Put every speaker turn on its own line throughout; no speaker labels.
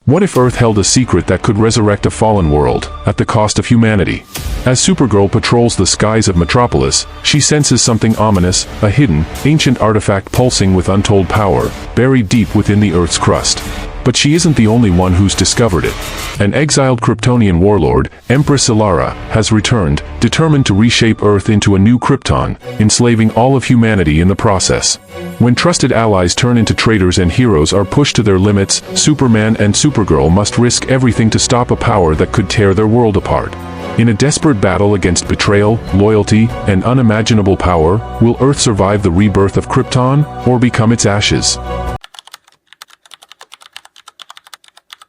What if Earth held a secret that could resurrect a fallen world, at the cost of humanity? As Supergirl patrols the skies of Metropolis, she senses something ominous, a hidden, ancient artifact pulsing with untold power, buried deep within the Earth's crust. But she isn't the only one who's discovered it. An exiled Kryptonian warlord, Empress Xylara, has returned, determined to reshape Earth into a new Krypton, enslaving all of humanity in the process. When trusted allies turn into traitors and heroes are pushed to their limits, Superman and Supergirl must risk everything to stop a power that could tear their world apart. In a desperate battle against betrayal, loyalty, and unimaginable power, will Earth survive the rebirth of Krypton, or become its ashes?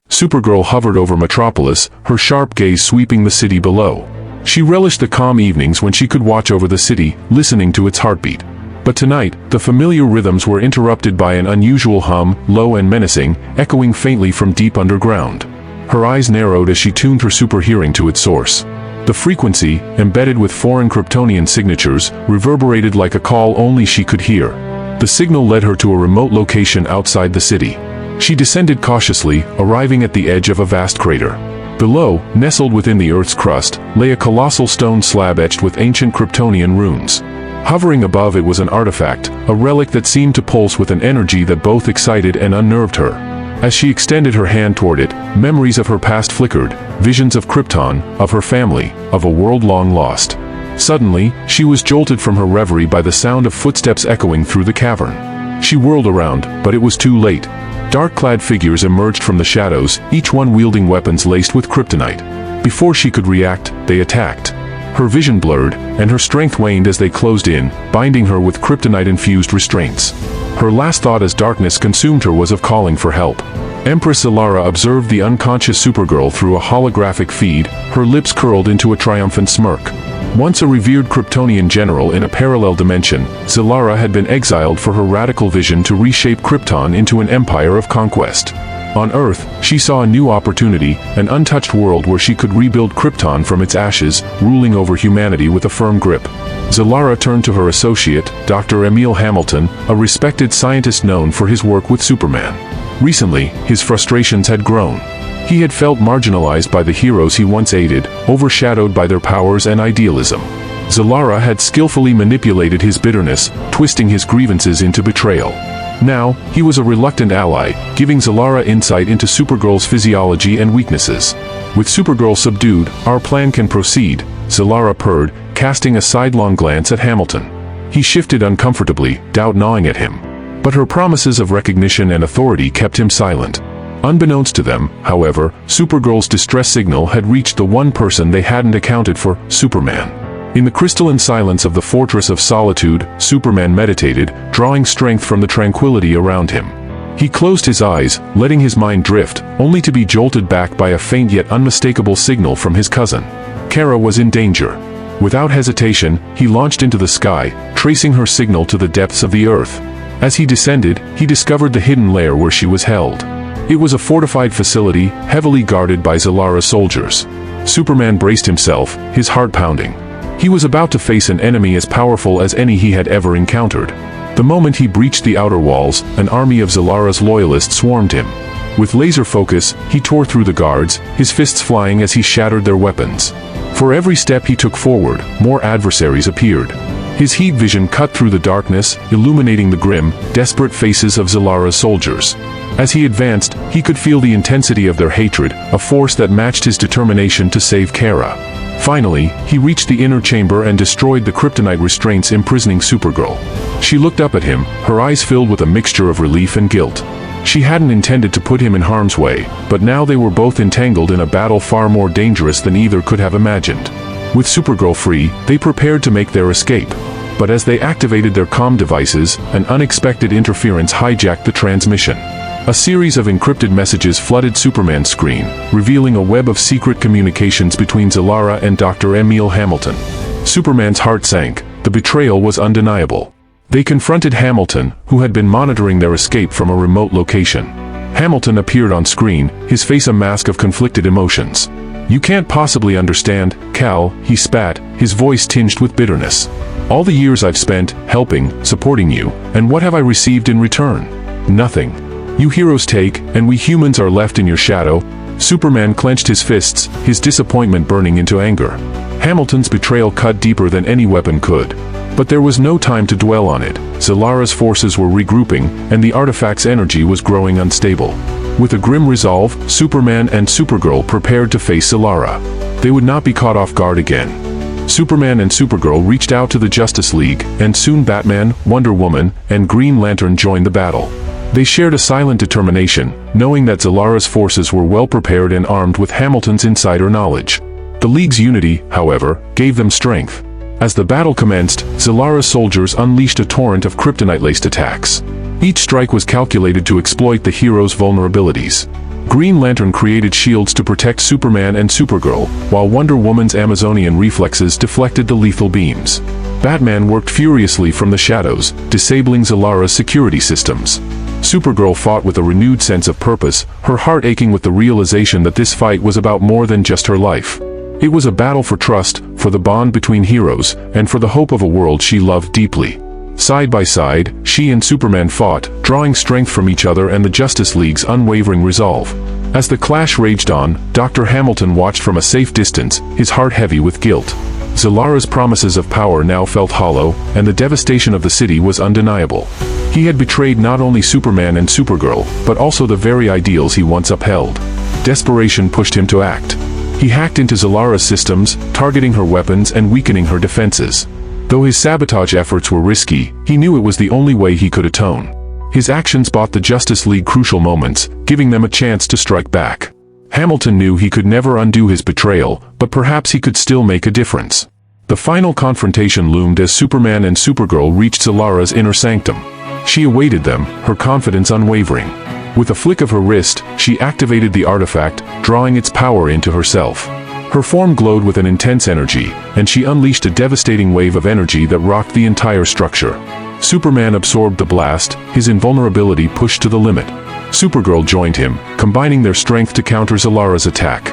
Supergirl hovered over Metropolis, her sharp gaze sweeping the city below. She relished the calm evenings when she could watch over the city, listening to its heartbeat. But tonight, the familiar rhythms were interrupted by an unusual hum, low and menacing, echoing faintly from deep underground. Her eyes narrowed as she tuned her super hearing to its source. The frequency, embedded with foreign Kryptonian signatures, reverberated like a call only she could hear. The signal led her to a remote location outside the city. She descended cautiously, arriving at the edge of a vast crater. Below, nestled within the Earth's crust, lay a colossal stone slab etched with ancient Kryptonian runes. Hovering above it was an artifact, a relic that seemed to pulse with an energy that both excited and unnerved her. As she extended her hand toward it, memories of her past flickered, visions of Krypton, of her family, of a world long lost. Suddenly, she was jolted from her reverie by the sound of footsteps echoing through the cavern. She whirled around, but it was too late. Dark-clad figures emerged from the shadows, each one wielding weapons laced with kryptonite. Before she could react, they attacked. Her vision blurred, and her strength waned as they closed in, binding her with kryptonite-infused restraints. Her last thought as darkness consumed her was of calling for help. Empress Xylara observed the unconscious Supergirl through a holographic feed, her lips curled into a triumphant smirk. Once a revered Kryptonian general in a parallel dimension, Xylara had been exiled for her radical vision to reshape Krypton into an empire of conquest. On Earth, she saw a new opportunity, an untouched world where she could rebuild Krypton from its ashes, ruling over humanity with a firm grip. Xylara turned to her associate, Dr. Emil Hamilton, a respected scientist known for his work with Superman. Recently, his frustrations had grown. He had felt marginalized by the heroes he once aided, overshadowed by their powers and idealism. Xylara had skillfully manipulated his bitterness, twisting his grievances into betrayal. Now, he was a reluctant ally, giving Xylara insight into Supergirl's physiology and weaknesses. With Supergirl subdued, our plan can proceed, Xylara purred, casting a sidelong glance at Hamilton. He shifted uncomfortably, doubt gnawing at him. But her promises of recognition and authority kept him silent. Unbeknownst to them, however, Supergirl's distress signal had reached the one person they hadn't accounted for, Superman. In the crystalline silence of the Fortress of Solitude, Superman meditated, drawing strength from the tranquility around him. He closed his eyes, letting his mind drift, only to be jolted back by a faint yet unmistakable signal from his cousin. Kara was in danger. Without hesitation, he launched into the sky, tracing her signal to the depths of the Earth. As he descended, he discovered the hidden lair where she was held. It was a fortified facility, heavily guarded by Xylara's soldiers. Superman braced himself, his heart pounding. He was about to face an enemy as powerful as any he had ever encountered. The moment he breached the outer walls, an army of Xylara's loyalists swarmed him. With laser focus, he tore through the guards, his fists flying as he shattered their weapons. For every step he took forward, more adversaries appeared. His heat vision cut through the darkness, illuminating the grim, desperate faces of Xylara's soldiers. As he advanced, he could feel the intensity of their hatred, a force that matched his determination to save Kara. Finally, he reached the inner chamber and destroyed the kryptonite restraints imprisoning Supergirl. She looked up at him, her eyes filled with a mixture of relief and guilt. She hadn't intended to put him in harm's way, but now they were both entangled in a battle far more dangerous than either could have imagined. With Supergirl free, they prepared to make their escape. But as they activated their comm devices, an unexpected interference hijacked the transmission. A series of encrypted messages flooded Superman's screen, revealing a web of secret communications between Xylara and Dr. Emil Hamilton. Superman's heart sank. The betrayal was undeniable. They confronted Hamilton, who had been monitoring their escape from a remote location. Hamilton appeared on screen, his face a mask of conflicted emotions. "You can't possibly understand, Cal," he spat, his voice tinged with bitterness. "All the years I've spent, helping, supporting you, and what have I received in return? Nothing. You heroes take, and we humans are left in your shadow." Superman clenched his fists, his disappointment burning into anger. Hamilton's betrayal cut deeper than any weapon could. But there was no time to dwell on it. Xylara's forces were regrouping, and the artifact's energy was growing unstable. With a grim resolve, Superman and Supergirl prepared to face Xylara. They would not be caught off guard again. Superman and Supergirl reached out to the Justice League, and soon Batman, Wonder Woman, and Green Lantern joined the battle. They shared a silent determination, knowing that Xylara's forces were well prepared and armed with Hamilton's insider knowledge. The League's unity, however, gave them strength. As the battle commenced, Xylara's soldiers unleashed a torrent of kryptonite-laced attacks. Each strike was calculated to exploit the heroes' vulnerabilities. Green Lantern created shields to protect Superman and Supergirl, while Wonder Woman's Amazonian reflexes deflected the lethal beams. Batman worked furiously from the shadows, disabling Xylara's security systems. Supergirl fought with a renewed sense of purpose, her heart aching with the realization that this fight was about more than just her life. It was a battle for trust, for the bond between heroes, and for the hope of a world she loved deeply. Side by side, she and Superman fought, drawing strength from each other and the Justice League's unwavering resolve. As the clash raged on, Dr. Hamilton watched from a safe distance, his heart heavy with guilt. Xylara's promises of power now felt hollow, and the devastation of the city was undeniable. He had betrayed not only Superman and Supergirl, but also the very ideals he once upheld. Desperation pushed him to act. He hacked into Xylara's systems, targeting her weapons and weakening her defenses. Though his sabotage efforts were risky, he knew it was the only way he could atone. His actions bought the Justice League crucial moments, giving them a chance to strike back. Hamilton knew he could never undo his betrayal, but perhaps he could still make a difference. The final confrontation loomed as Superman and Supergirl reached Xylara's inner sanctum. She awaited them, her confidence unwavering. With a flick of her wrist, she activated the artifact, drawing its power into herself. Her form glowed with an intense energy, and she unleashed a devastating wave of energy that rocked the entire structure. Superman absorbed the blast, his invulnerability pushed to the limit. Supergirl joined him, combining their strength to counter Xylara's attack.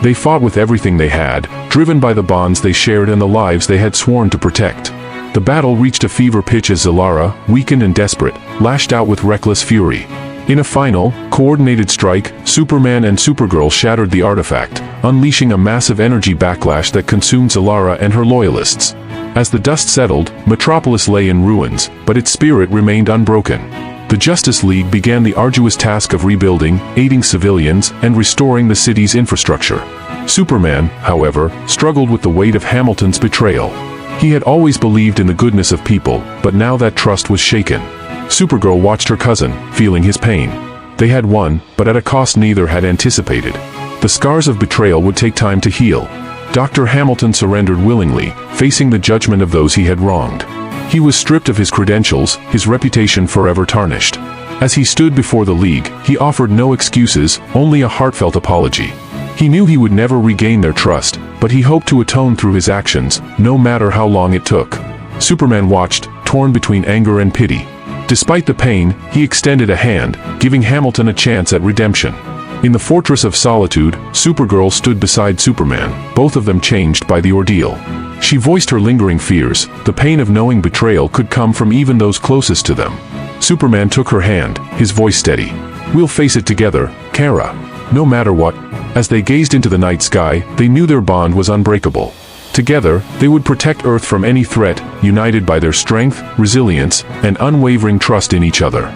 They fought with everything they had, driven by the bonds they shared and the lives they had sworn to protect. The battle reached a fever pitch as Xylara, weakened and desperate, lashed out with reckless fury. In a final, coordinated strike, Superman and Supergirl shattered the artifact, unleashing a massive energy backlash that consumed Xylara and her loyalists. As the dust settled, Metropolis lay in ruins, but its spirit remained unbroken. The Justice League began the arduous task of rebuilding, aiding civilians, and restoring the city's infrastructure. Superman, however, struggled with the weight of Hamilton's betrayal. He had always believed in the goodness of people, but now that trust was shaken. Supergirl watched her cousin, feeling his pain. They had won, but at a cost neither had anticipated. The scars of betrayal would take time to heal. Dr. Hamilton surrendered willingly, facing the judgment of those he had wronged. He was stripped of his credentials, his reputation forever tarnished. As he stood before the League, he offered no excuses, only a heartfelt apology. He knew he would never regain their trust, but he hoped to atone through his actions, no matter how long it took. Superman watched, torn between anger and pity. Despite the pain, he extended a hand, giving Hamilton a chance at redemption. In the Fortress of Solitude, Supergirl stood beside Superman, both of them changed by the ordeal. She voiced her lingering fears, the pain of knowing betrayal could come from even those closest to them. Superman took her hand, his voice steady. "We'll face it together, Kara. No matter what." As they gazed into the night sky, they knew their bond was unbreakable. Together, they would protect Earth from any threat, united by their strength, resilience, and unwavering trust in each other.